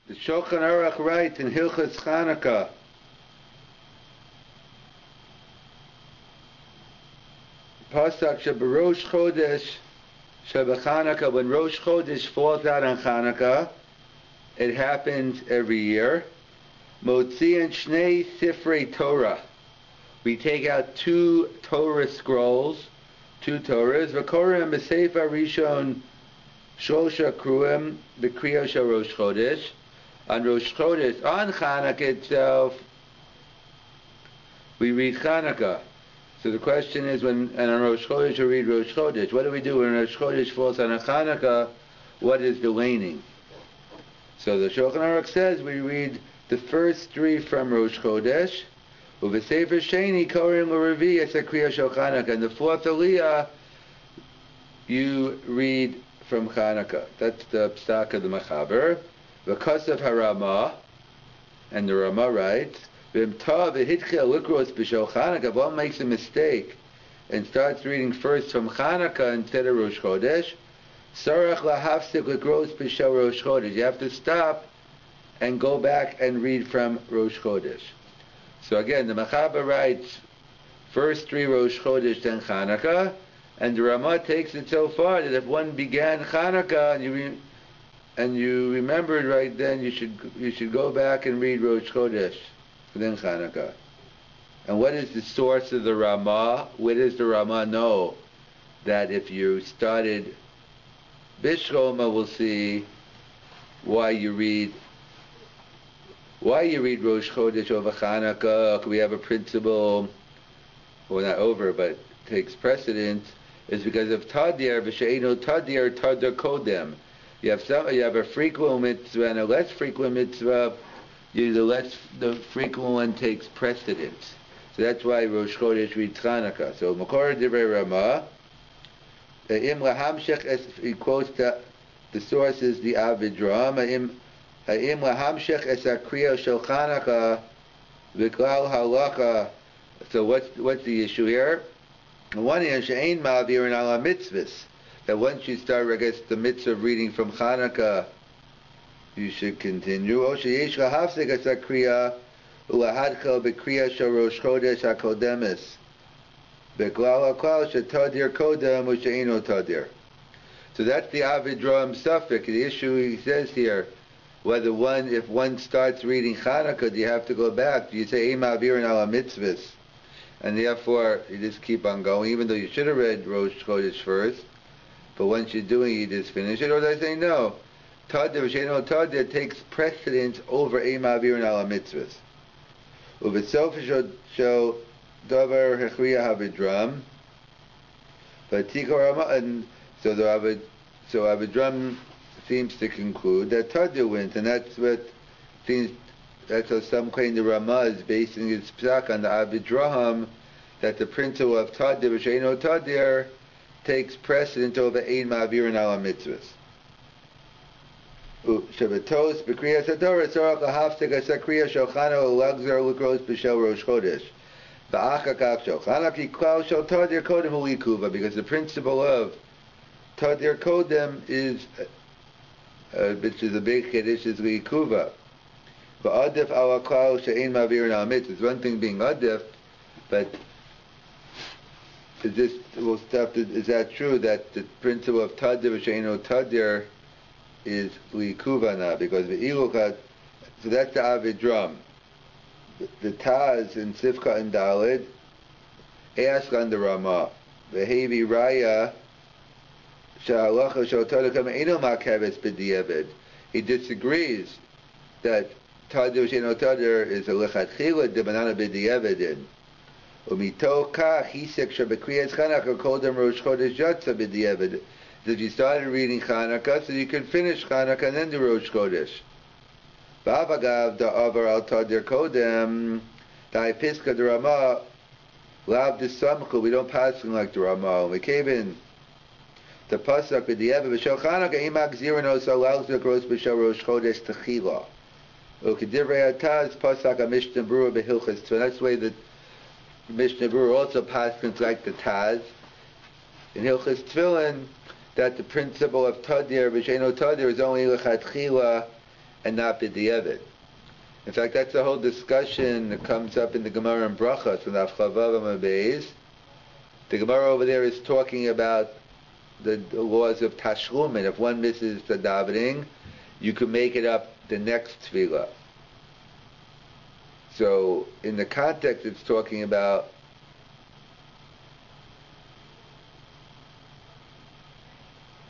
The Shulchan Aruch writes in Hilchos Chanuka, Pasuk Sheberosh Chodesh Shebechanukah, when Rosh Chodesh falls out on Chanukah, it happens every year. Motzian Shnei Sifrei Torah. We take out 2 Torah scrolls, 2 Torahs. V'korim b'Sefer Rishon Shlosha Kruim b'Kriyos Shel Rosh Chodesh. On Rosh Chodesh, on Chanukah itself, we read Chanukah. So the question is, and on Rosh Chodesh we read Rosh Chodesh. What do we do when Rosh Chodesh falls on a Chanukah? What is the laning? So the Shulchan Aruch says we read the first 3 from Rosh Chodesh. U'v'Sefer Sheni Korim L'Revi Yetzer Kriyas Shel Chanukah. And the 4th Aliyah, you read from Chanukah. That's the psak of the Machaber. V'Kasav HaRamah, and the Ramah writes, if one makes a mistake and starts reading first from Chanukah instead of Rosh Chodesh, you have to stop and go back and read from Rosh Chodesh. So again, the Machaber writes first 3 Rosh Chodesh, then Chanukah, and the Ramah takes it so far that if one began Chanukah and you remembered right then, you should go back and read Rosh Chodesh, then Chanukah. And what is the source of the Ramah? Where does the Ramah know that if you started Bishkoma, we'll see why you read Rosh Chodesh over Chanukah? We have a principle, well, not over, but takes precedence, is because of Tadir, V'she'eno Tadir, Tadir Kodem. You have a frequent mitzvah and a less frequent mitzvah. The frequent one takes precedence. So that's why Rosh Chodesh reads Chanukah. So Makor Divrei Ramah, Im Lahamshech, he quotes the source is the Avidram, Im Lahamshech es Akriya Shel Chanukah V'klal Halacha. So what's the issue here? On one hand, She'ein Ma'avirin Ala Mitzvahs, that once you start, I guess, the mitzvah of reading from Chanukah, you should continue. O sheyesh lahafsek es hakriya ulahadchel b'kriya shel Rosh Chodesh hakodemes b'klal haklal shetadir kodem u'she'eno tadir. So that's the Avidram suffix. The issue he says here, if one starts reading Chanukah, do you have to go back? Do you say Eim Avirin ala mitzvahs? And therefore, you just keep on going, even though you should have read Rosh Chodesh first. But once you're doing it, you just finish it. Or do I say no? Tadir v'she'eno tadir takes precedence over Eim Avirin ala mitzvahs. U'v'sof shel davar hechriya havidram. But Tikor Ramah, and so Avidram seems to conclude that Tadir wins, and that's how some claim the Ramah is basing its psak on the Avidraham, that the principle of Tadir v'she'eno tadir takes precedence over Ein Ma'avirin ala mitzvahs. Shabatos b'kriyas hadorah tzarach lahafsek asakriya shalchana ulagzer ulakros b'shel Rosh Chodesh v'achakach shalchana ki klal shal tadir kodem ulikuva, because the principle of tadir kodem is, which is a big kiddush, is likuva. V'adif ala klal she'ein ma'avirin ala mitzvahs. One thing being adif, but is that true that the principle of tadir v'she'eno tadir is likuvana? Because so that's the Avidram. The Taz in Sifka and Dalid ask on the Ramah, V'hevi Raya Sha'alacha Sha'otadakam Eino Ma'kaves B'di'evid. He disagrees that Tadir V'she'eno Tadir is a lechatchila d'banana b'di'evidin. Umito kach hisek shebekriyas Chanukah kodem Rosh Chodesh yatsa b'di'evid. That you started reading Chanukah, so you can finish Chanukah and then the Rosh Chodesh. Ba'avagav da'avar al tadir kodem da'ipiska the Ramah lav d'samchu. We don't pass him like the Ramah. We came in the pasuk b'di'evid b'shel Chanukah imag ziranos alal zekros b'shel Rosh Chodesh techila. Ukedivrei ataz pasuk a Mishnah Berurah b'hilchos. So that's the way that Mishnah Berurah also passes like the Taz in Hilchos Tefillin, that the principle of Tadir v'she'eno tadir is only lechatchila and not b'di'evet. In fact, that's the whole discussion that comes up in the Gemara and Brachas from Avchavav and Beis. The Gemara over there is talking about the laws of Tashlumin. If one misses the davening, you can make it up the next tefillah. So, in the context, it's talking about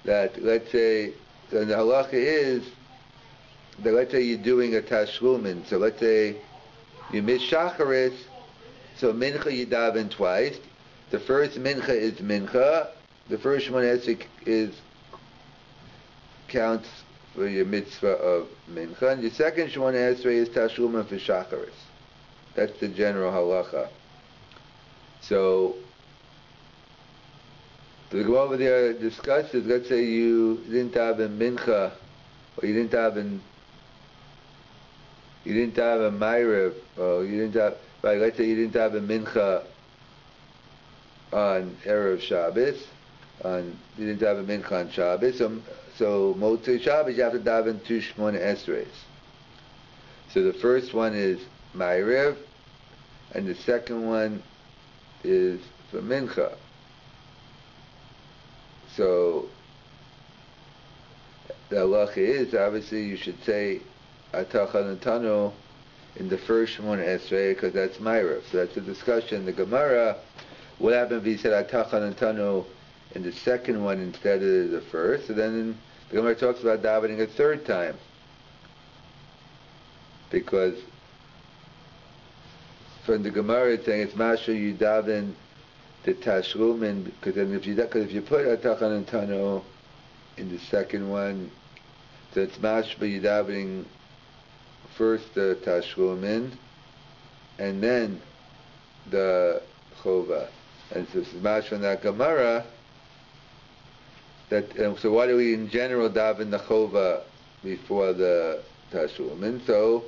that, let's say, so the halacha is that, let's say you're doing a tashlumin. So let's say you miss shacharis, so mincha you daven twice. The first mincha is mincha. The first one counts for your mitzvah of mincha, and the second Shemona Esrei is tashlumin for shacharis. That's the general halacha. So the Gemara over there discusses, let's say you didn't daven mincha, or you didn't daven ma'ariv, or you didn't have, right, let's say you didn't daven mincha on Erev Shabbos, you didn't daven mincha on Shabbos, so Motzei Shabbos you have to daven two Shemona Esreis. So the first one is ma'ariv, and the second one is for mincha. So the halacha is, obviously you should say Atah Chanukah in the first Shemona Esrei, because that's ma'ariv. So that's a discussion. The Gemara, what happened if he said Atah Chanukah in the second one instead of the first? So then the Gemara talks about davening a third time, because from the Gemara it's saying it's masha you daven the tashlumin, because then if you put Atah Chanukah in the second one, so it's mashba you davening first the tashlumin and then the chova, and so it's mashba from that Gemara that. So why do we in general daven the chova before the tashlumin? So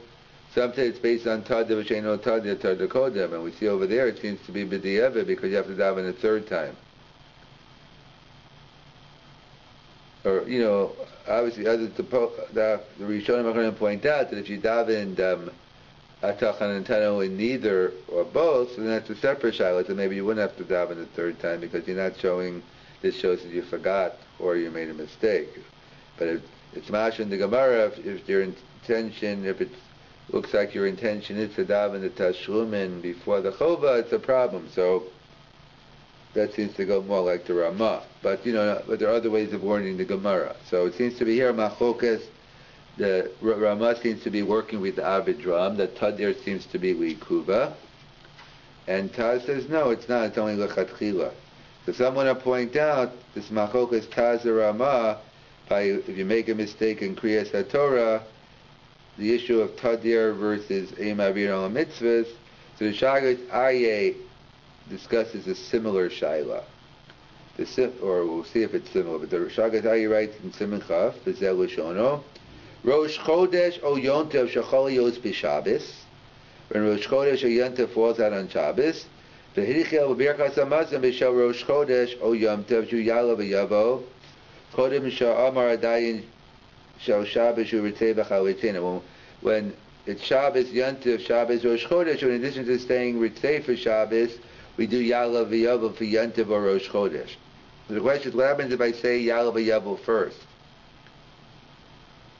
sometimes it's based on Tadir v'sheino Tadir Tadir Kodem, and we see over there it seems to be b'di'evet because you have to daven a third time. Or, obviously, the Rishonim are going to point out that if you daven Atah Chanukah in neither or both, then that's a separate shaila, so maybe you wouldn't have to daven a third time because you're not showing, this shows that you forgot or you made a mistake. But it's mash in the Gemara, if your intention, if it looks like your intention is to daven the tashlumin before the chova, it's a problem. So that seems to go more like the Ramah. But but there are other ways of wording the Gemara. So it seems to be here Machokas. The Ramah seems to be working with the Avidram. The Tadir seems to be Likuva. And Taz says no, it's not. It's only Lechatchila. So someone will point out this Machokas Taz Ramah. If you make a mistake in Kriyas HaTorah, the issue of Tadir versus Eim Avir al Mitzvahs. So the Shagas Aryeh discusses a similar shaila. Or we'll see if it's similar, but the Shagas Aryeh writes in Siman Chaf, V'zeh L'shono, Rosh Chodesh o Yontev Shechol Yos B'Shabbos, when Rosh Chodesh o Yontev falls out on Shabbos, V'hirichel V'birkas HaMazon B'Shel Rosh Chodesh o Yontev Shu Yala V'Yavo, Chodem Shah Amar Adayin Shel Shabbos Shu Ritzei B'Chalitzina. When it's Shabbos, Yontev, Shabbos, Rosh Chodesh, in addition to staying Ritzei for Shabbos, we do Yala V'Yavo for Yontev or Rosh Chodesh. So the question is, what happens if I say Yala V'Yavo first?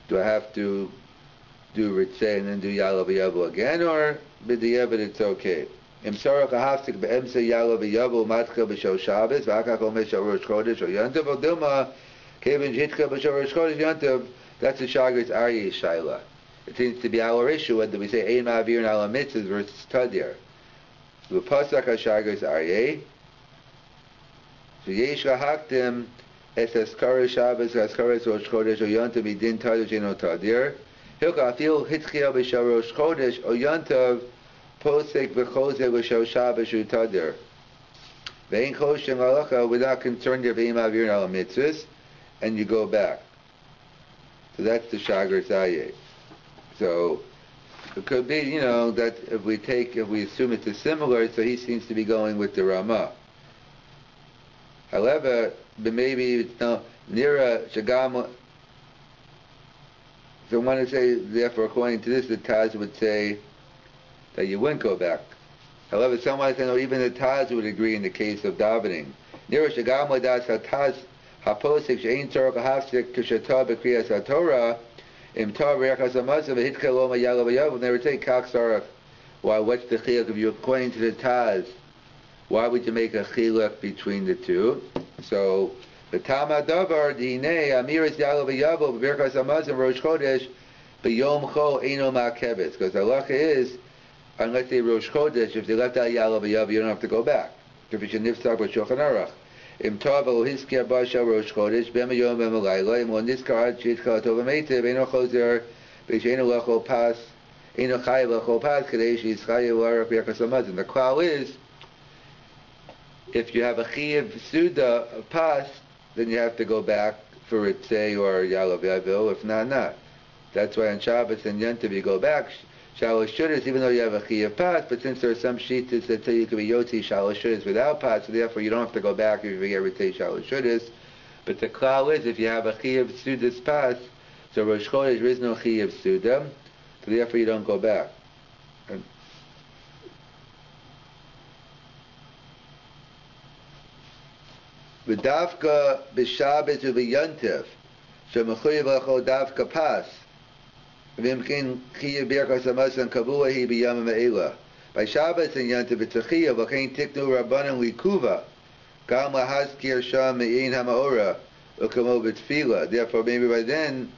Do I have to do Ritzei and then do Yala V'Yavo again, or b'di'evet it's okay? Im Sarach HaHafzik Be'emse Yala V'Yavo Matcha B'Shel Shabbos V'akach Omer Shel Rosh Chodesh or Yontev or Dilma Kevin Jitcha B'Shel Rosh Chodesh Yontev. That's the Shagas Aryeh Shaila. It seems to be our issue whether we say Ein Ma'avir and Ala Mitzvahs versus Tadir. V'Pasach HaShagas Aryeh. So Yesh Lahaktim Es Eskara Shabbos Eskara Rosh Chodesh O Yontav Midin Tadir Sheino Tadir Hilka Afil Hitzchia B'Shel Rosh Chodesh O Yontav Posek V'Chozeh B'Shel Shabbos U Tadir Ve'en Choshen Halacha. We're not concerned if Ein Ma'avir and Ala Mitzvahs, and you go back. So that's the Shagar Zayeh. So it could be, that if we assume it's a similar, so he seems to be going with the Ramah. However, but maybe it's no Nira Shagam So I want to say, therefore, according to this, the Taz would say that you wouldn't go back. However, some might say, no, even the Taz would agree in the case of davening. Nira shagam wadas hataz haposik she'ein tzorach hafsik kishatah b'kriyas haTorah im tar v'yachas hamazav v'hitchel lo ma'yalav v'yav. They would say kach sarach. Why? What's the chiluk? If you according to the Taz, why would you make a chiluk between the two? So the Tama Davar Dinei Amiris Yalav V'Yavo B'Birkas Hamazon Rosh Chodesh B'Yom Chol Eino Ma'Keves. Because the halacha is, unless they Rosh Chodesh, if they left out Yalav V'Yavo, you don't have to go back. If it's a nifsar b'Shulchan Aruch. Im Tov Elo Hiskir Basha Rosh Chodesh B'Em Yom B'Em Alayla Im Lo Niskar Ad Shitchal Tov Ametiv Eino Chozer B'Sheino Lechol Pas Eino Chayiv Lechol Pas Kadesh Yischayev L'arach B'Birkas Hamazon. The klal is, if you have a Chiyav Suda Pas, then you have to go back for Ritzei or Yalav Yavil. If not, not. That's why on Shabbos and Yontiv you go back. Shalosh Shudas, even though you have a Chiyav Pas, but since there are some Shitas that tell you can be Yotzi Shalosh Shudas without Pas, so therefore you don't have to go back if you get Ritzei Shalosh Shudas. But the klal is, if you have a Chiyav Sudas Pas, so Rosh Chodesh there is no Chiyav Suda, so therefore you don't go back. And V'davka b'Shabbos u'v'Yontiv she'mechuyev l'chol davka pas v'imkin chiyav birkas hamazon kavua hi b'yamim ha'ela. By Shabbos and Yontiv it's a chiyav v'chein tiknu rabbanan likuva gam lahazkir sham me'in ha'ma'ora u'kamo b'tfila. Therefore maybe by then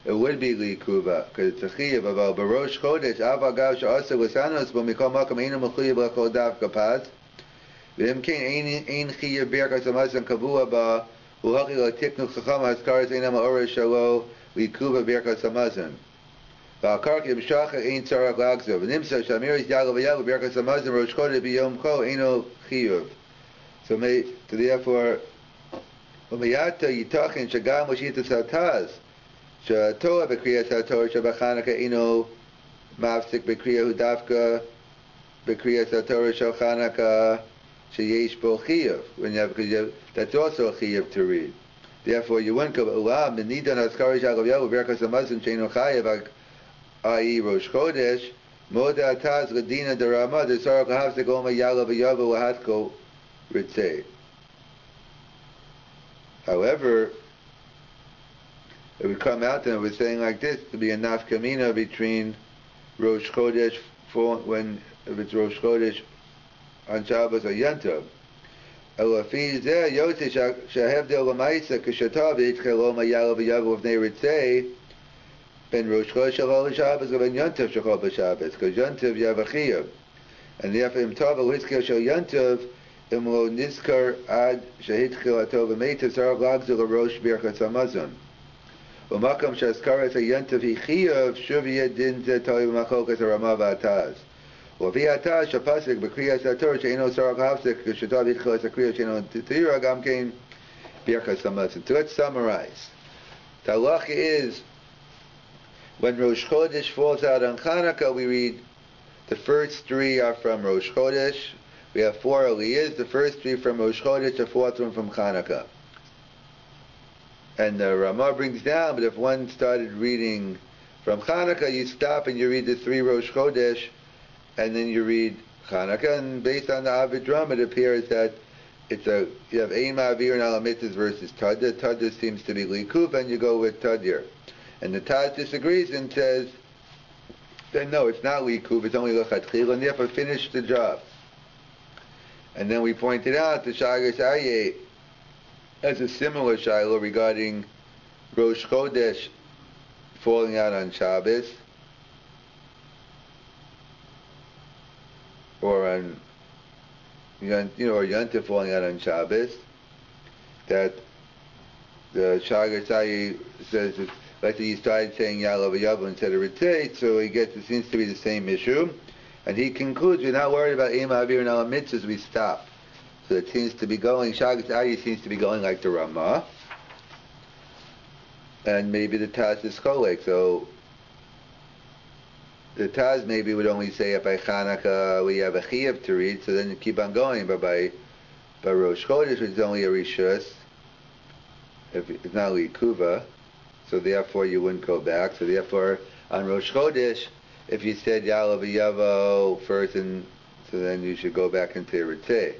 it would be likuva because it's a chiyav. Aval b'rosh chodesh aval gav she'asa l'sanos b'mikol makam einu mechuyev l'chol davka pas v'im kein ein chiyav birkas hamazon kavua ba u'haki lo tiknu chacham ha'azkaras ein ha'ma'ora shalo likuva birkas hamazon v'alkar ki b'shacha ein tzarach lagzo v'nimsa shamiris yalav v'yalav birkas hamazon rosh chodesh b'yom chol eino chiyuv. So therefore u'miyata yitachin shagam l'shitas hataz she'torah b'kriyas haTorah she'b'chanukah eino mafsik b'kriyah hudavka b'kriyas haTorah shel chanukah sheyesh bo chiyuv. When you have, because you have, that's also a chiyuv to read. Therefore, you wouldn't go ulam b'nidan haskarish agav yavu berkas hamazon sheino chayev i.e. Rosh Chodesh moda ataz ledina derama desarach lahavsek oma yalav yavu lahatko ritzei. However, it would come out and it was saying like this to be a nafkamina between Rosh Chodesh when if it's Rosh Chodesh on Shabbos or Yontiv. Elafi zeh yotze shehevdel l'maisa k'shatah v'yitchel lo ma'yalav v'yavu v'nei ritzei ben Rosh Chodesh shachol b'Shabbos or ben Yontiv shachol b'Shabbos, because Yontiv you have a chiyuv, and therefore im tov l'hitzkel shel Yontiv im lo nizkar ad shehitchel atov v'meitiv sarach lagzul l'rosh birkas hamazon u'makam she'azkaras ha'Yontiv hi chiyuv shuv yeh din zeh toli b'machokas ha'Ramah v'ataz. V'vi ataz shapasik b'kriyas haTorah she'eino sarach hafsek k'shatah v'yitchel esakriya she'eino tira gam kein birkas hamazon. So let's summarize. The halacha is, when Rosh Chodesh falls out on Chanuka, we read the first three are from Rosh Chodesh. We have four aliyahs. The first three from Rosh Chodesh, the fourth one from Chanuka. And the Ramah brings down, but if one started reading from Chanuka, you stop and you read the three Rosh Chodesh, and then you read Chanuka, and based on the Avidram, it appears that you have Ein Ma'avir and Alamitzes versus Tadir. Tadir seems to be Likuv, and you go with Tadir. And the Taz disagrees and says, then no, it's not Likuv, it's only Lechatchila, and therefore finish the job. And then we pointed out the Shagas Aryeh has a similar Shiloh regarding Rosh Chodesh falling out on Shabbos, or on or Yontif falling out on Shabbos, that the Shagas Aryeh says that like he started saying Yalav Yavu instead of Ritzei, so it seems to be the same issue. And he concludes, we're not worried about Ein Ma'avir and Al Mitzvahs, we stop. So it seems to be going, Shagas Aryeh seems to be going like the Ramah. And maybe the Taz is Cholek, so the Taz maybe would only say if by Chanukah we have a Chiyuv to read, so then you keep on going, but by Rosh Chodesh it's only a Rishus, if it's not Likuva. so therefore you wouldn't go back. So therefore, on Rosh Chodesh, if you said Ya'aleh V'Yavo first, and so then you should go back into Ritzeh.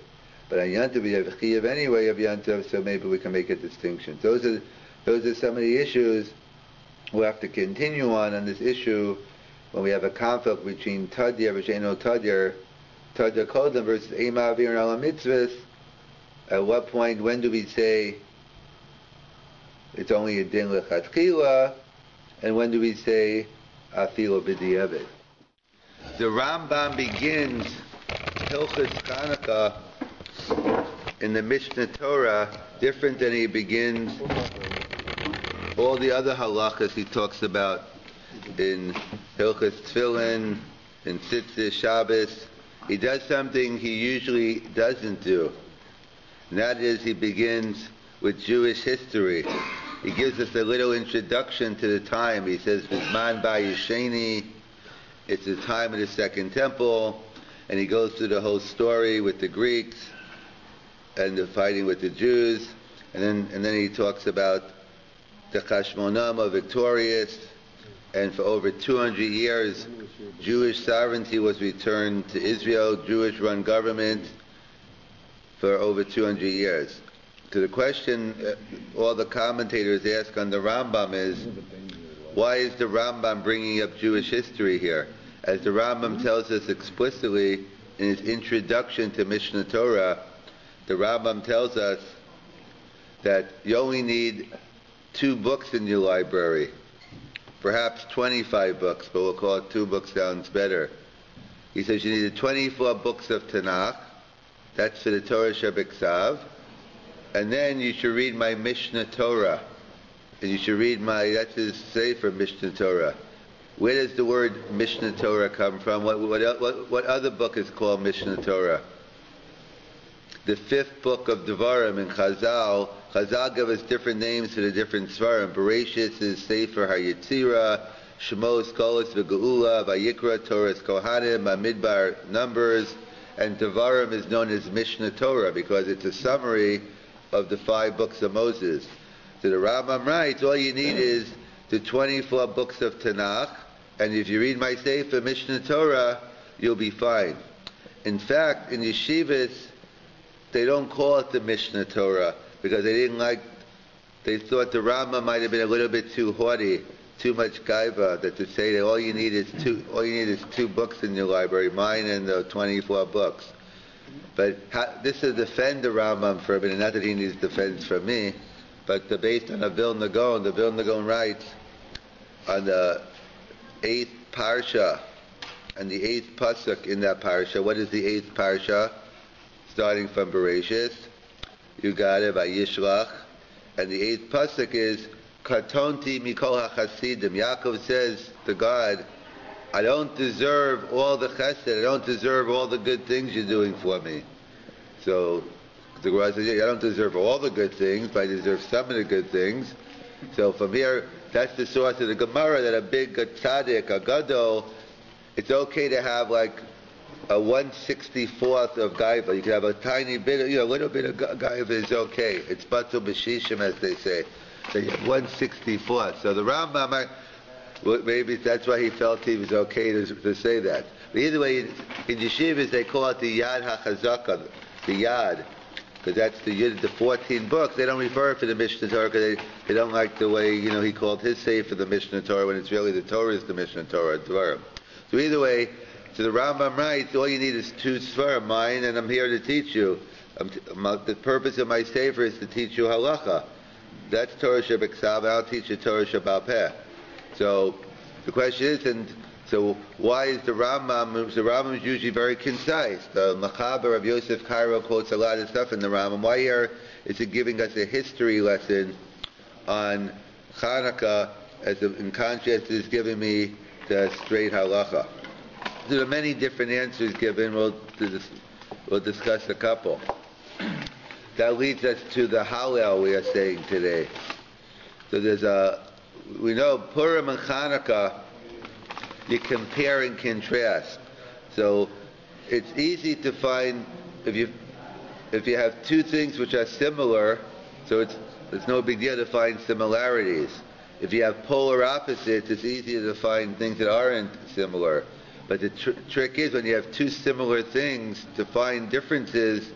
But on Yom Tov, you have Chiyuv anyway of Yom Tov, so maybe we can make a distinction. Those are some of the issues we'll have to continue on this issue when we have a conflict between Tadir, V'Sheino Tadir, Tadir Kodem versus Eima Avir and Alam Mitzvahs. At what point, when do we say it's only a din lechatchila, and when do we say afilo b'di'evet? The Rambam begins Hilchos Chanuka in the Mishnah Torah different than he begins all the other halachas he talks about in Hilchos Tefillin, in Tzitzis, Shabbos. He does something he usually doesn't do, and that is he begins with Jewish history. He gives us a little introduction to the time. He says, Vizman Ba'Yesheni, it's the time of the Second Temple, and he goes through the whole story with the Greeks and the fighting with the Jews, and then he talks about the Chashmonim are victorious, and for over 200 years, Jewish sovereignty was returned to Israel, Jewish-run government for over 200 years. So the question all the commentators ask on the Rambam is, why is the Rambam bringing up Jewish history here? As the Rambam tells us explicitly in his introduction to Mishnah Torah, the Rambam tells us that you only need 2 books in your library, perhaps 25 books, but we'll call it 2 books sounds better. He says you need 24 books of Tanakh, that's for the Torah Shebeksav, and then you should read my Mishnah Torah, and you should read that's his Sefer Mishnah Torah. Where does the word Mishnah Torah come from? What other book is called Mishnah Torah? The 5th book of Devarim in Chazal. Chazal give us different names for the different Svarim. Bereshis is Sefer HaYetzirah, Shemos, Kolos, V'Geula, Vayikra, Torah, Kohanim, Bamidbar, Numbers, and Devarim is known as Mishnah Torah because it's a summary of the 5 books of Moses. So the Rambam writes, all you need is the 24 books of Tanakh, and if you read my Sefer Mishnah Torah, you'll be fine. In fact, in yeshivas, they don't call it the Mishnah Torah because they thought the Rambam might have been a little bit too haughty, too much gaiva, that to say that all you need is 2 books in your library, mine and the 24 books. But this is defend the Rambam for a minute, not that he needs defense from me, but based on the Vilna Gaon writes on the 8th parsha and the 8th pasuk in that parsha. What is the 8th parsha? Starting from Bereshis, you got it, Vayishlach, and the 8th pasuk is Katonti Mikol HaChasidim. Yaakov says to God, I don't deserve all the chesed, I don't deserve all the good things you're doing for me. So the Gemara says, I don't deserve all the good things, but I deserve some of the good things. So from here, that's the source of the Gemara, that a big tzaddik, a gadol, it's okay to have like a 1/64th of gaiva. You can have a tiny bit, a little bit of gaiva is okay. It's batul b'shishim, as they say. So you have 1/64th. So the Rambam, maybe that's why he felt he was okay to say that. But either way, in yeshivas they call it the Yad HaChazaka, the Yad, because that's the 14 books. They don't refer to the Mishnah Torah because they don't like the way he called his Sefer the Mishnah Torah when it's really the Torah is the Mishnah Torah. Dvarim. So either way, so the Rambam writes, all you need is 2 Svarim, mine, and I'm here to teach you. The purpose of my Sefer is to teach you halacha. That's Torah Shebeksav, I'll teach you Torah Shebal Peh. So the question is, so why is the Rambam is usually very concise. The Machaber of Yosef Cairo quotes a lot of stuff in the Rambam. Why here is it giving us a history lesson on Chanuka in contrast to giving me the straight halacha? There are many different answers given. We'll discuss a couple. That leads us to the Hallel we are saying today. So we know Purim and Chanukah, you compare and contrast. So it's easy to find if you have 2 things which are similar, so it's no big deal to find similarities. If you have polar opposites, it's easier to find things that aren't similar. But the trick is when you have two similar things, to find differences,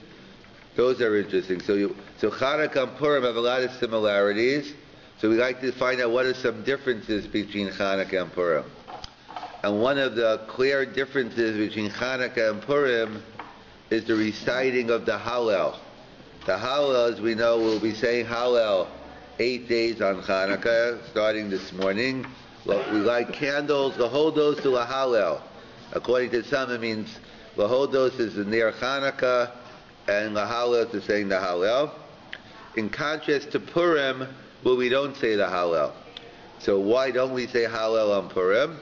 those are interesting. So Chanukah and Purim have a lot of similarities. So we like to find out what are some differences between Chanukah and Purim. And one of the clear differences between Chanukah and Purim is the reciting of the Hallel. The Hallel, as we know, we'll be saying Hallel 8 days on Chanukah, starting this morning. Well, we light candles, Lahodos to Hallel. According to some, it means Lahodos is the near Chanukah, and Hallel is saying the Hallel. In contrast to Purim, well, we don't say the Hallel. So why don't we say Hallel on Purim?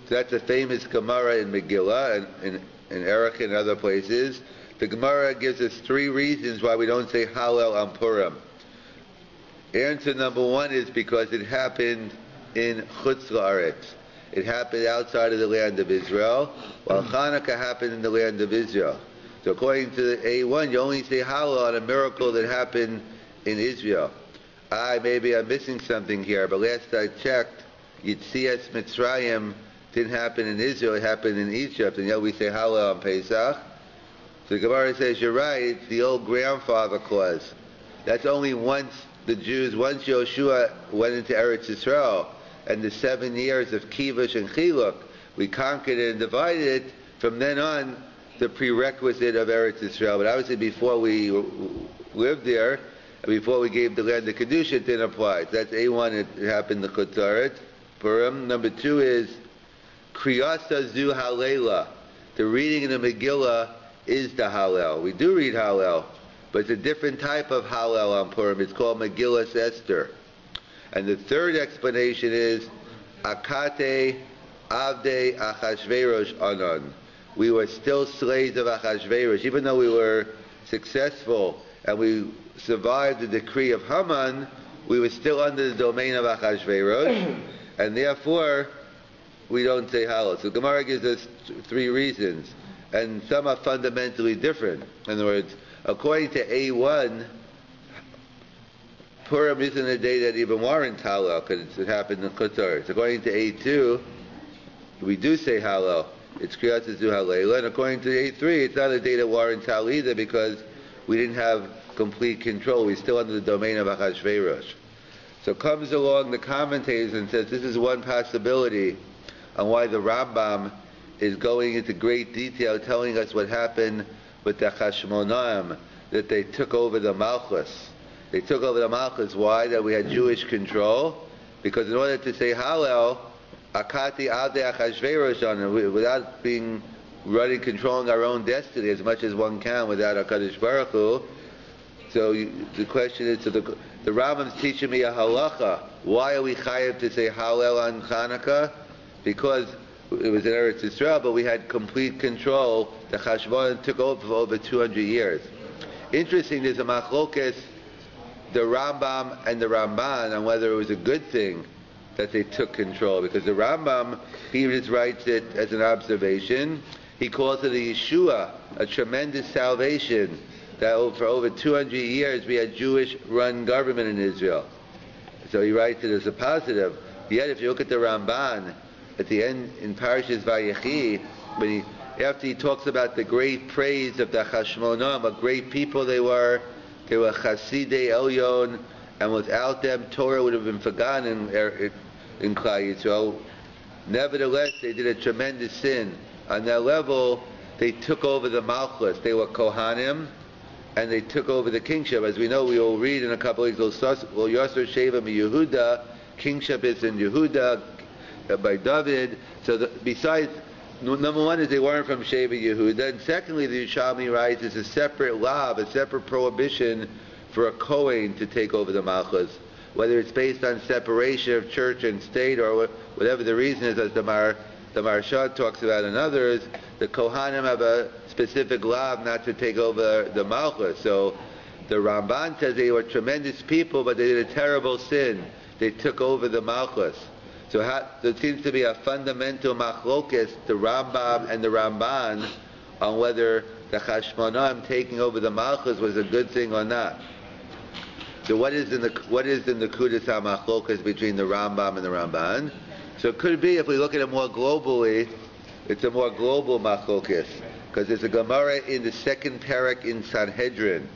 So that's a famous Gemara in Megillah and in Erech and other places. The Gemara gives us 3 reasons why we don't say Hallel on Purim. Answer number 1 is because it happened in Chutz La'aretz. It happened outside of the land of Israel, while Chanukah happened in the land of Israel. So according to the A1, you only say Hallel on a miracle that happened in Israel. Maybe I'm missing something here, but last I checked, Yitzias Mitzrayim didn't happen in Israel, it happened in Egypt, and yet we say Hallel on Pesach. So the Gemara says, you're right, it's the old grandfather clause. That's only once Yoshua went into Eretz Yisrael, and the 7 years of Kivush and Chiluk, we conquered it and divided it. From then on, the prerequisite of Eretz Yisrael. But obviously before we lived there, before we gave the land the Kedusha, it didn't apply. So that's A1, it happened in Chutz La'aretz. Purim. Number 2 is Kriyasa Zu Halela. The reading in the Megillah is the Hallel. We do read Hallel, but it's a different type of Hallel on Purim. It's called Megillas Esther. And the third explanation is Akate Avdei Achashverosh Anon. We were still slaves of Achashverosh. Even though we were successful and we survived the decree of Haman, we were still under the domain of Achashverosh, and therefore we don't say Hallel. So Gemara gives us 3 reasons, and some are fundamentally different. In other words, according to A1, Purim isn't a day that even warrants Hallel, because it happened in Chutz La'aretz. According to A2, we do say Hallel. It's Kriyat Zu Halela. And according to A3, it's not a day that warrants Hallel either, because we didn't have complete control. We're still under the domain of Achashverosh. So comes along the commentators and says this is one possibility on why the Rambam is going into great detail telling us what happened with the Hashmonaim, that they took over the Malchus. They took over the Malchus. Why? That we had Jewish control. Because in order to say Hallel, Akati Ade Achashverosh on it, without controlling our own destiny as much as one can without HaKadosh Baruch Hu. So the question is, so the Rambam's teaching me a halacha. Why are we chayav to say Hallel on Chanukah? Because it was in Eretz Yisrael, but we had complete control. The Chashmonaim took over for over 200 years. Interesting, there's a machlokes, the Rambam and the Ramban, on whether it was a good thing that they took control. Because the Rambam, he just writes it as an observation. He calls it a Yeshua, a tremendous salvation, that for over 200 years we had Jewish-run government in Israel. So he writes it as a positive. Yet if you look at the Ramban, at the end in Parashas Vayechi, after he talks about the great praise of the Hashmonaim, what great people they were Chasidei Elyon, and without them Torah would have been forgotten in Klal Yisrael. Nevertheless, they did a tremendous sin. On that level, they took over the Malchus. They were Kohanim, and they took over the kingship. As we know, we will read in a couple of weeks, well, Yasser Sheva Yehuda, kingship is in Yehuda by David. So besides, number 1 is they weren't from Sheva Yehuda, and secondly, the Yerushalmi writes is a separate law, a separate prohibition for a Kohen to take over the Malchus, whether it's based on separation of church and state or whatever the reason is, as the Maharsha talks about and others. The Kohanim have a specific law not to take over the Malchus. So the Ramban says they were tremendous people, but they did a terrible sin. They took over the Malchus. So there seems to be a fundamental machlokes, the Rambam and the Ramban, on whether the Hashmonaim taking over the Malchus was a good thing or not. So what is the Nekudas HaMachlokas between the Rambam and the Ramban? So it could be, if we look at it more globally, it's a more global Machlokas, because there's a Gemara in the second parak in Sanhedrin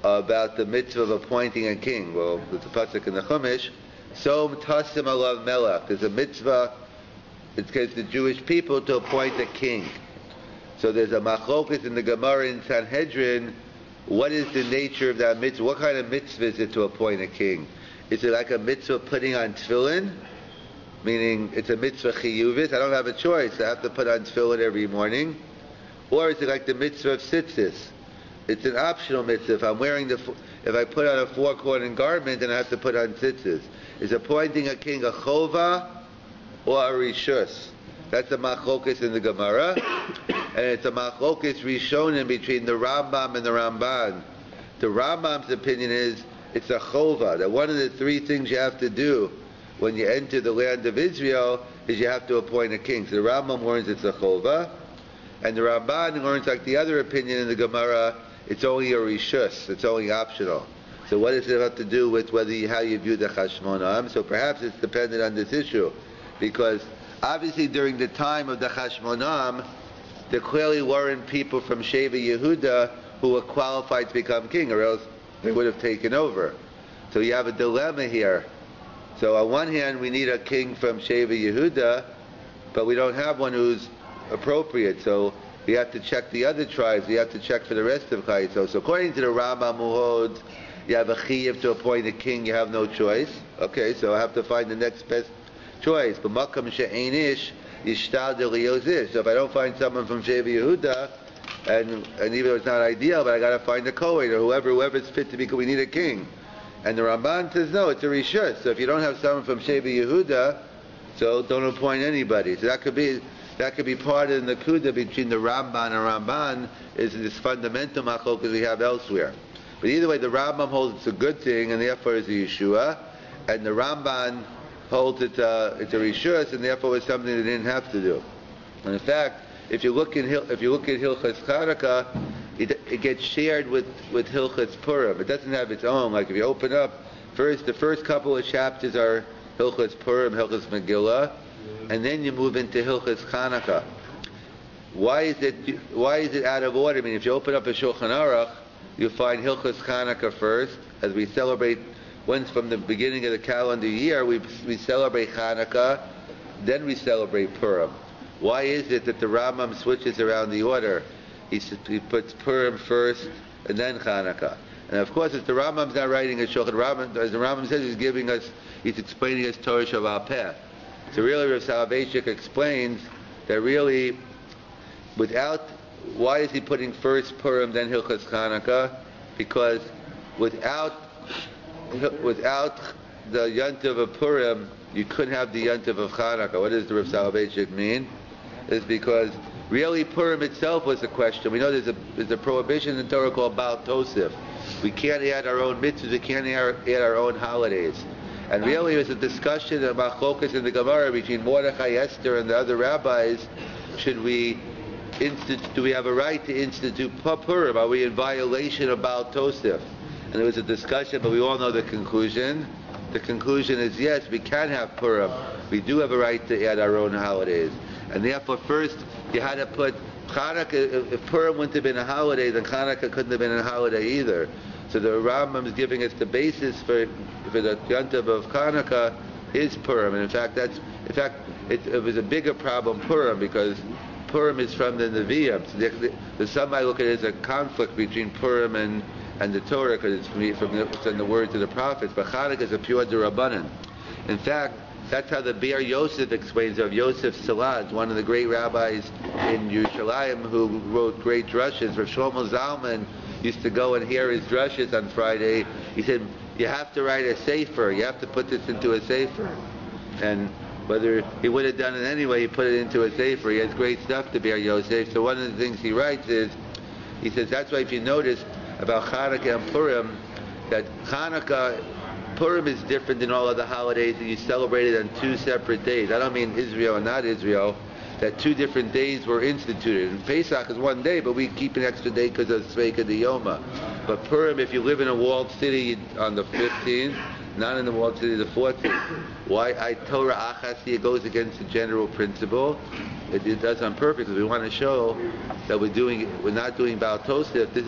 about the mitzvah of appointing a king. Well, there's a pasuk in the Chumash, Som Tasim Alav Melech. There's a mitzvah, it says the Jewish people to appoint a king. So there's a Machlokas in the Gemara in Sanhedrin. What is the nature of that mitzvah? What kind of mitzvah is it to appoint a king? Is it like a mitzvah putting on tefillin? Meaning it's a mitzvah chiyuvis. I don't have a choice. I have to put on tefillin every morning. Or is it like the mitzvah of tzitzis? It's an optional mitzvah. If I put on a four-cornered garment, then I have to put on tzitzis. Is appointing a king a chova or a rishus? That's a machlokas in the Gemara, and it's a machlokas rishonim between the Rambam and the Ramban. The Rambam's opinion is it's a chova, that one of the three things you have to do when you enter the land of Israel is you have to appoint a king. So the Rambam learns it's a chova, and the Ramban learns, like the other opinion in the Gemara, it's only a rishus, it's only optional. So what does it have to do with how you view the Chashmonam? So perhaps it's dependent on this issue, because obviously during the time of the Chashmonam, there clearly weren't people from Sheva Yehuda who were qualified to become king, or else they would have taken over. So you have a dilemma here. So on one hand, we need a king from Sheva Yehuda, but we don't have one who's appropriate. So we have to check the other tribes. We have to check for the rest of Chai. So according to the Rambam who holds, you have a chiyuv to appoint a king, you have no choice. Okay, so I have to find the next best choice. But makam she'enish yishtadel liyozish. So if I don't find someone from Sheva Yehuda, and even though it's not ideal, but I got to find a Kohen or whoever's fit to be. We need a king. And the Ramban says no, it's a rishus. So if you don't have someone from Sheva Yehuda, so don't appoint anybody. So that could be part of the Nakuda between the Ramban and Ramban, is this fundamental machlokas we have elsewhere. But either way, the Rambam holds it's a good thing, and therefore it's a Yeshua, and the Ramban holds it's a rishus, and therefore it's something they didn't have to do. And in fact, if you look at Hilchas Chanuka, it gets shared with Hilchas Purim. It doesn't have its own. Like if you open up, the first couple of chapters are Hilchas Purim, Hilchas Megillah, and then you move into Hilchas Chanuka. Why is it out of order? I mean, if you open up a Shulchan Aruch, you'll find Hilchas Chanuka first, as we celebrate. Once from the beginning of the calendar year, we celebrate Chanuka, then we celebrate Purim. Why is it that the Rambam switches around the order? He puts Purim first and then Chanuka. And of course, the Rambam's not writing a Shulchan Aruch. As the Rambam says, he's explaining us Torah Shabbat Peh. So really, Rav Soloveitchik explains that really, why is he putting first Purim, then Hilchas Chanuka? Because without the Yontiv of Purim, you couldn't have the Yontiv of Chanuka. What does the Rav Soloveitchik mean? It's because really Purim itself was a question. We know there's a prohibition in Torah called Baal Tosif. We can't add our own mitzvahs, we can't add our own holidays. And really it was a discussion about Machlokas in the Gemara between Mordechai, Esther, and the other rabbis. Do we have a right to institute Purim? Are we in violation of Baal Tosif? And there was a discussion, but we all know the conclusion. The conclusion is yes, we can have Purim. We do have a right to add our own holidays. And therefore first you had to put Chanukah. If Purim wouldn't have been a holiday, then Chanukah couldn't have been a holiday either. So the Rambam is giving us the basis for the Yontiv of Chanukah is Purim. And in fact it was a bigger problem, Purim, because Purim is from the Nevi'im. So some might look at it as a conflict between Purim and the Torah, because it's from the words of the prophets. But Chanukah is a pure D'Rabbanan. In fact, that's how the Be'er Yosef explains of Yosef Salad, one of the great rabbis in Yerushalayim who wrote great drushes. Rav Shlomo Zalman used to go and hear his drushes on Friday. He said, you have to write a sefer. You have to put this into a sefer. And whether he would have done it anyway, he put it into a sefer. He has great stuff to Be'er Yosef. So one of the things he writes is, he says, that's why if you notice about Chanukah and Purim, that Purim is different than all other holidays, and you celebrate it on two separate days. I don't mean Israel and not Israel, that two different days were instituted. And Pesach is one day, but we keep an extra day because of Sveika Diyoma. But Purim, if you live in a walled city on the 15th, not in the walled city the 14th. Why I Torah Achasi, it goes against the general principle. It does on purpose because we want to show that we're not doing Baal Tosef. This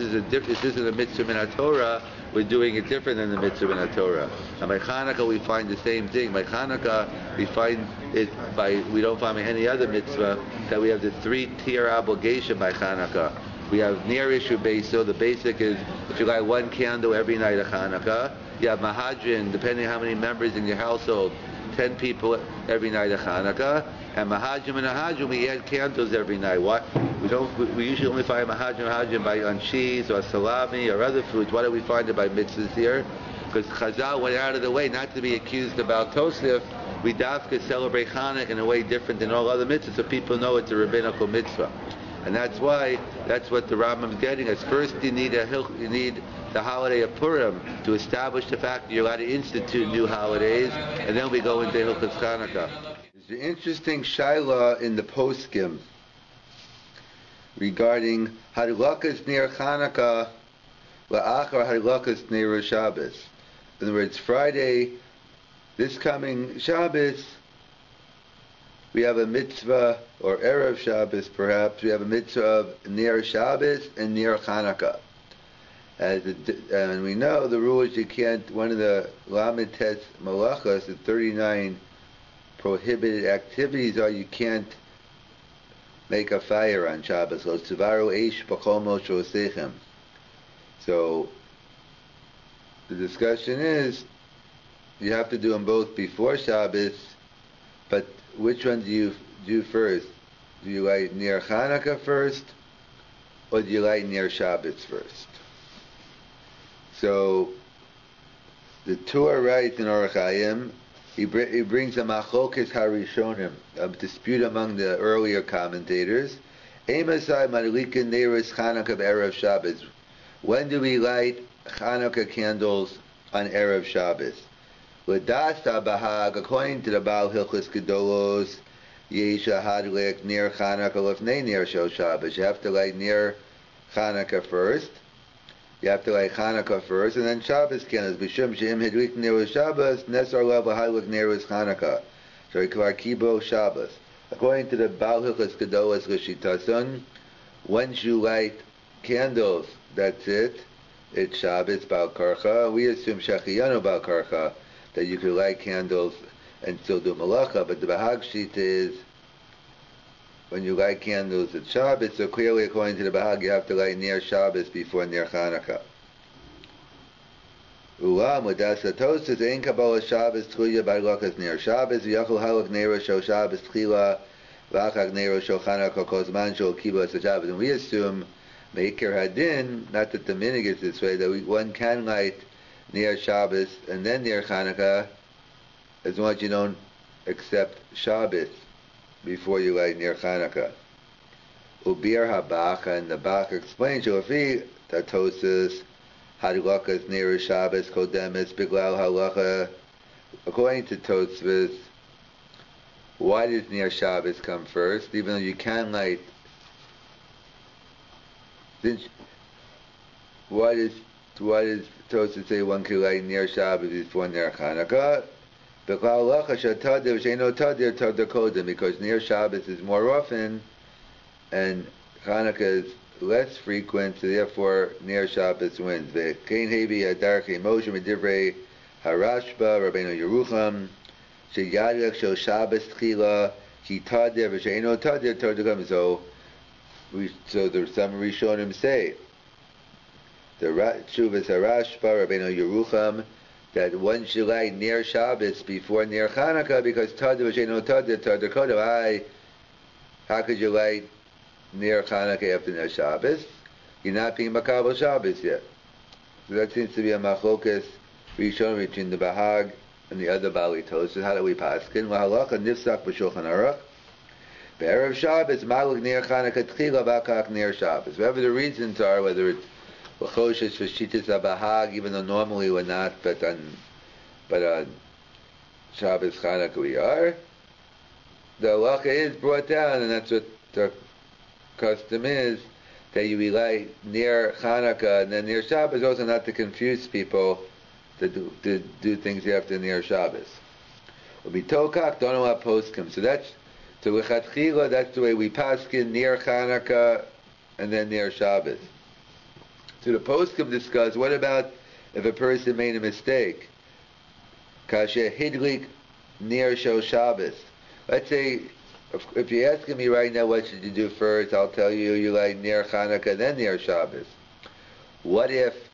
isn't a mitzvah in Torah. We're doing it different than the mitzvah in Torah. And by Chanukah we find the same thing. By Chanukah we find it we don't find any other mitzvah that we have the 3-tier obligation by Chanukah. We have near issue base, so the basic is if you light one candle every night of Chanukah. You have Mahadrin, depending on how many members in your household, 10 people every night of Chanukah. And Mahadrim and Mahadrim, we add candles every night. What? We usually only find Mahadrim on cheese or salami or other foods. Why do we find it by mitzvahs here? Because Chazal went out of the way not to be accused about Tosef. We dafka celebrate Chanukah in a way different than all other mitzvahs, so people know it's a rabbinical mitzvah. And that's what the Rambam is getting us. First, you need the holiday of Purim to establish the fact that you're allowed to institute new holidays, and then we go into Hilchos Chanukah. There's an interesting shaila in the poskim regarding hanukas near Chanukah la'achar hanukas near Shabbos. In other words, Friday, this coming Shabbos, we have a mitzvah, or Erev Shabbos perhaps, we have a mitzvah of near Shabbos and near Chanukah. And we know the rule is you can't, one of the Lamed Tes Malachos, the 39 prohibited activities are you can't make a fire on Shabbos. So the discussion is, you have to do them both before Shabbos, but which one do you do first? Do you light near Chanukah first, or do you light near Shabbos first? So the Torah writes in Orach Hayim, he brings a machlokas harishonim, a dispute among the earlier commentators. Emasai madlikin neiros Chanukah b'erev Shabbos. When do we light Chanukah candles on Erev Shabbos? L'dasa bahag, according to the Baal Hilchos Gedolos, yesha hadlik near Chanukah lefnei near Shel Shabbos. You have to light near Chanukah first. You have to light Chanukah first, and then Shabbos candles. B'shum she'im hidlik near Shabbos, nesar lav hadlik near Chanukah. So kvar kibo Shabbos. According to the Baal Hilchos Gedolos l'shitason, once you light candles, that's it. It's Shabbos Baal Karcha. We assume Shechiyanu Baal Karcha, that you could light candles and still do malacha, but the Bahag Shita is when you light candles at Shabbos, so clearly according to the Bahag you have to light near Shabbos before near Chanukah. Ulam Udasa Tosas Ein Kabbalah Shabbos Tchuya Barlokas near Shabbos Yachol Halak Neiro Shel Shabbos Tchila Vachak Neiro Shel Chanukah Kozman Shel Kibbutz Shabbos. And we assume Meikir Hadin, not that the minig is this way, that one can light near Shabbos and then near Chanukah, as long as you don't accept Shabbos before you light near Chanukah. Ubir Habach, and the Bach explains, Shofi Tatosis Hadlakas near Shabbos Kodemis Biglal Halacha. According to Tosfos, why does near Shabbos come first? Even though you can light, why does Tosfos say one can light near Shabbos before near Chanukah? Because near Shabbos is more often and Chanukah is less frequent, so therefore near Shabbos wins. V'kein hevi adarchei Moshe medivrei Harashba Rabbeinu Yerucham sheyadlech shel Shabbos tchila ki tadir v'sheino tadir tardukam. So the some Rishonim say the Shuvas Harashba Rabbeinu Yerucham that one should light near Shabbos before near Chanukah because tadir v'sheino tadir tardukodam. How could you light near Chanukah after near Shabbos? You're not being makabel Shabbos yet. So that seems to be a machlokas Rishon between the Bahag and the other Bali Tosfos. How do we paskin? Lahalacha nifsak b'shulchan aruch. Be'erev Shabbos maluk near Chanukah tchila v'akach near Shabbos. Whatever the reasons are, whether it's l'choshes for shitas Bahag, even though normally we're not, but on Shabbos Chanukah we are. The halacha is brought down, and that's what the custom is, that you rely near Hanukkah and then near Shabbos, also not to confuse people to do things after near Shabbos. Ubitokak, don't know what poskim. So lechatchila, that's the way we paskin near Hanukkah and then near Shabbos. So the poskim discuss, what about if a person made a mistake? Kasher hidlik near Shel Shabbos. Let's say, if you're asking me right now what should you do first, I'll tell you, you like near Hanukkah, then near Shabbos. What if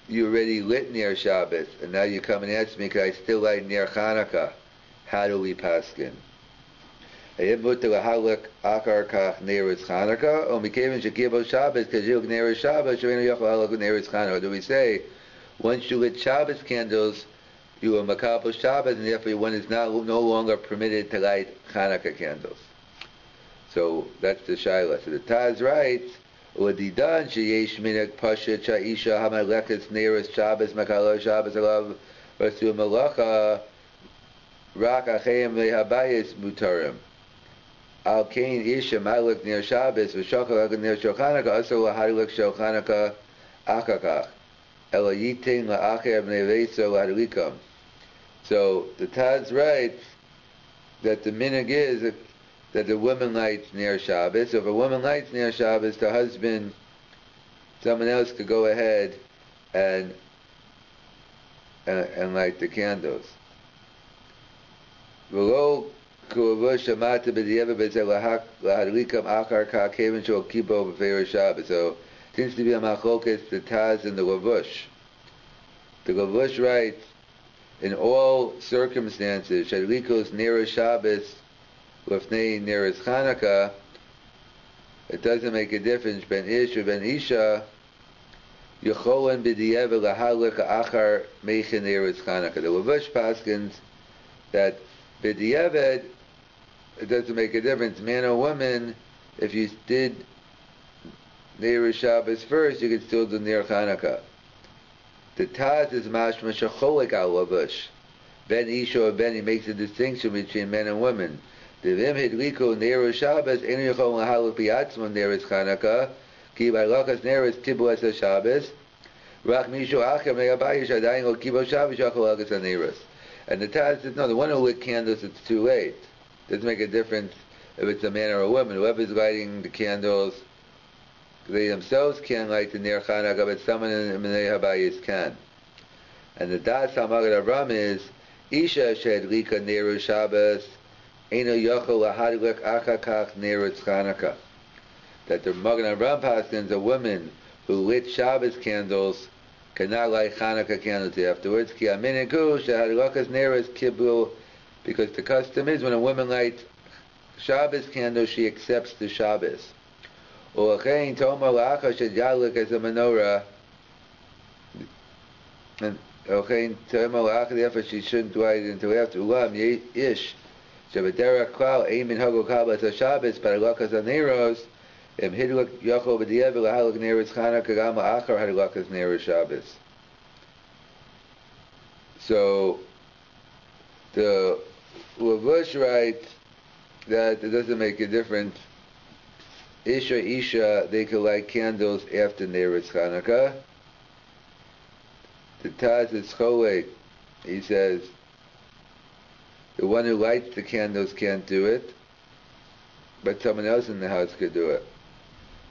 you already lit near Shabbos, and now you come and ask me, could I still light near Hanukkah? How do we paskin? Do we say, once you lit Shabbos candles, you are makabel Shabbos, and therefore one is no longer permitted to light Hanukkah candles? So that's the Shaila. So the Taz writes, Uadidan sheyesh minak pasha cha'isha hamalekes nearest Shabbos makalo Shabbos alav vasu malacha rak achayim lehabayis mutarim. Al kain isha malek near Shabbos v'shachal near Shulchanaka also lahadlik Shulchanaka akakach ela yitin la'acher b'nei lahadlikam. So the Taz writes that the minhag is that the woman lights near Shabbos. So if a woman lights near Shabbos, the husband, someone else could go ahead and light the candles. So seems to be a machlokas, the Taz and the Lavush. The Lavush writes, in all circumstances, Shadlikos near Shabbos, Lefnei nearest Chanukah, it doesn't make a difference. Ben Ish or Ben Isha, Yecholan b'diyev lahalik achar meichin nearest Chanukah. The Lavush paskins that b'diyev, it doesn't make a difference, man or woman. If you did nearest Shabbos first, you could still do near Chanukah. The Taz is mashma shecholik al Lavush. Ben Isha or Ben, he makes a distinction between men and women. The Vim Hidliko Nero Shabbos, Enu Yechol Lahaluk Biatzman Neres Chanukah, Ki Balakas Neres Tibu Esa Shabbos, Rak Mishu Achem Megabayish Adayin Lo Kibo Shabbos Yachol Lakas Aneres. And the Taz says, no, the one who lit candles, it's too late. Doesn't make a difference if it's a man or a woman. Whoever's lighting the candles, they themselves can light the Ner Chanukah, but someone in the Menei Habayis can. And the Das HaMagad Avram is, Isha Shedlika Nero Shabbos, that the Magen Avraham paskins, a woman who lit Shabbos candles cannot light Hanukkah candles afterwards. Because the custom is when a woman lights Shabbos candles, she accepts the Shabbos. Or as a menorah, and therefore she shouldn't light it until after Ulam Ish. Shabbatera Klal, Eimin Hago Kabas Shabbos, Paralakas Aneros, Im Hidluk Yachol B'Diev, Lahaluk Neres Chanukah, Gama Achar Hadlakas Neres Shabbos. So, the Lavush writes that it doesn't make a difference. Isha, they could light candles after Neres Chanukah. The Taz is Cholek, he says, the one who lights the candles can't do it, but someone else in the house could do it.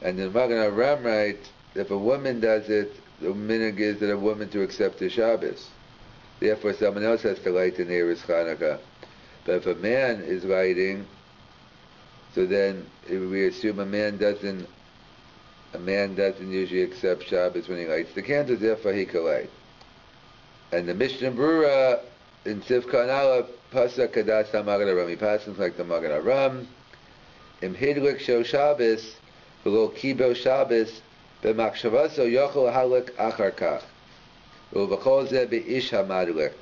And the Magen Avraham writes, if a woman does it, the minhag is that a woman to accept the Shabbos. Therefore, someone else has to light the Neres Chanukah. But if a man is lighting, so then we assume a man doesn't usually accept Shabbos when he lights the candles, therefore he can light. And the Mishnah Brura in Sivkan Aleph, Pasuk Kadas HaMagad Aram, he passes like the Magad Aram. Im Hidlik Shel Shabbos, V'lo Kibo Shabbos, B'makshavaso Yochel Halak Achar Kach, V'chol Zeh B'ish HaMadlik.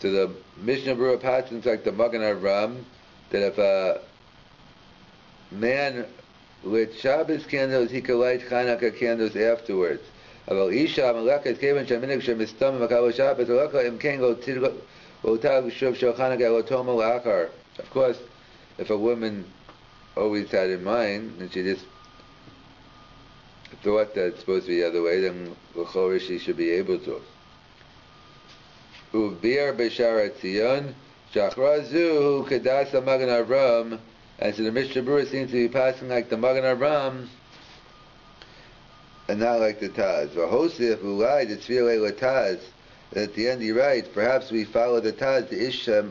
So the Mishnah Brura passes like the Magad Aram, that if a man lit Shabbos candles, he could light Chanukah candles afterwards. Aval Isha Amalekas Kevan Sheminik Shemistam Makalo Shabbos Alaka Im Kengo Tidlo. Of course, if a woman always had in mind, and she just thought that it's supposed to be the other way, then l'chorah she should be able to. U'bir b'shara tzion, shachrazu kadas Magen Avraham, and so the Mishnah Berurah seems to be passing like the Magen Avraham, and not like the Taz. V'hosif ulai the tzviyah le'taz. At the end he writes, perhaps we follow the Taz, the Isha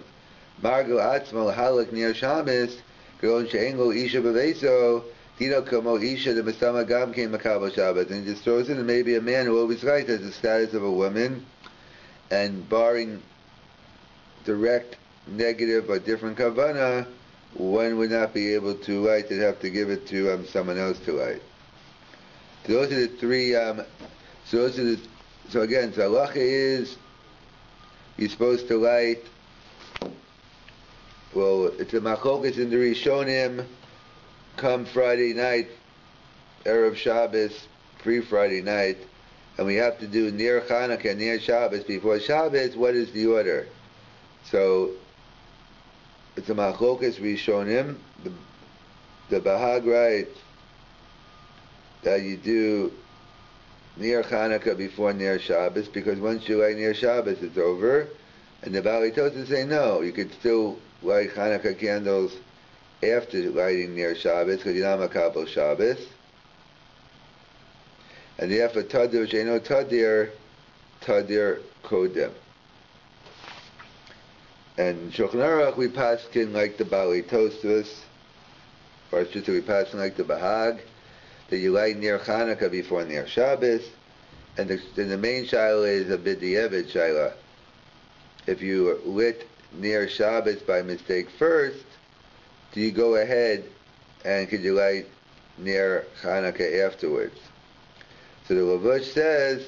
Margo Atzmo Halak near Shamis, Gron She'en Lo Isha B'Veiso, Dino Kamo Isha, the Masama Gam came Makabal Shabbat, and he just throws in, and maybe a man who always writes has the status of a woman, and barring direct, negative, or different Kavanah, one would not be able to write, they'd have to give it to someone else to write. So those are the three, so again, so halacha is, you're supposed to light, well, it's a machokas in the Rishonim, come Friday night, Erev Shabbos, pre-Friday night, and we have to do near Chanuka, near Shabbos, before Shabbos, what is the order? So, it's a machokas Rishonim, the Bahag writes that you do near Chanuka before near Shabbos, because once you light near Shabbos, it's over. And the Baalei Tosafos say no, you could still light Chanuka candles after lighting near Shabbos, because you're not makabel Shabbos. And therefore, tadir she'eno tadir kodem. And Shulchan Aruch we paskin like the Baalei Tosafos, or it's just we paskin like the Bahag, that you light near Chanuka before near Shabbos, and the main shaila is a b'diavad shaila. If you lit near Shabbos by mistake first, do you go ahead and could you light near Chanuka afterwards? So the Lavush says,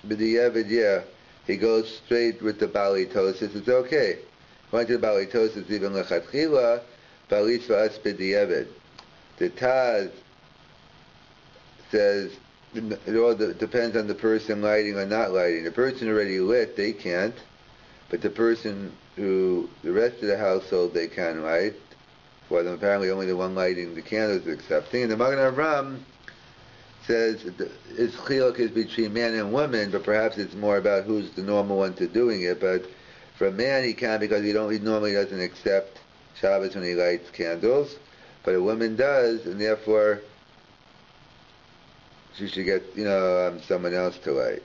b'diavad, yeah, he goes straight with the Baalei Tosafos, it's okay. According to the Baalei Tosafos, even lechatchila, but at least for us b'diavad. The Taz says it all depends on the person lighting or not lighting. The person already lit, they can't, but the person who, the rest of the household, they can light. For them, apparently only the one lighting the candles is accepting. And the Magen Avraham says its chiluk is between man and woman, but perhaps it's more about who's the normal one to doing it. But for a man, he can, because he normally doesn't accept Shabbos when he lights candles, but a woman does, and therefore she should get, someone else to light.